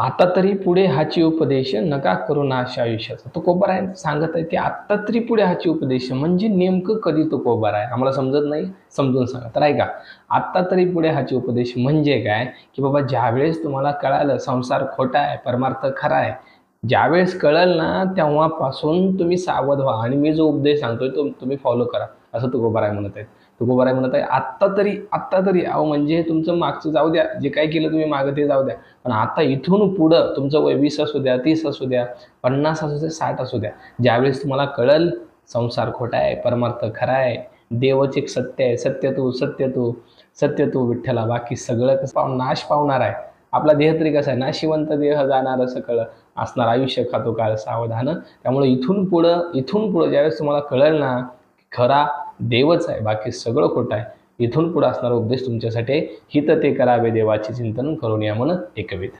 आता तरी पुढे हाची उपदेश नका करू नाश आयुष्याचा. तो कोबाराय सांगत आहे की आता तरी पुढे हाची उपदेश म्हणजे नेमकं कधी तो कोबार आहे आम्हाला समजत नाही, समजून सांगा. तर ऐका, आता तरी पुढे हाची उपदेश म्हणजे काय की बाबा ज्यावेळेस तुम्हाला कळालं संसार खोटा आहे परमार्थ खरा आहे, ज्यावेळेस कळलं ना तेव्हापासून तुम्ही सावध व्हा आणि मी जो उपदेश सांगतोय तो तुम्ही फॉलो करा, असं तुकोबाराय म्हणत आहेत. तुकोबाराय म्हणत आहे आत्ता तरी अहो म्हणजे तुमचं मागचं जाऊ द्या, जे काय केलं तुम्ही मागं ते जाऊ द्या, पण आता इथून पुढं तुमचं वय 20 असू द्या, 30 असू द्या, 50 असू द्या, 60 असू द्या, ज्यावेळेस तुम्हाला कळल संसार खोटा आहे परमार्थ खरा आहे, देवच एक सत्य आहे, सत्य तू विठ्ठला, बाकी सगळं कसं नाश पावणार आहे. आपला देह तरी कसा आहे, नाशिवंत देह जाणार सकळ, असणार आयुष्य खातो काळ सावधान. त्यामुळे इथून पुढं ज्यावेळेस तुम्हाला कळेल ना खरा देवच आहे बाकी सगळं खोटं आहे, इथून पुढे असणारा उपदेश तुमच्यासाठी हित ते करावे देवाचे चिंतन करून या मन एकविध.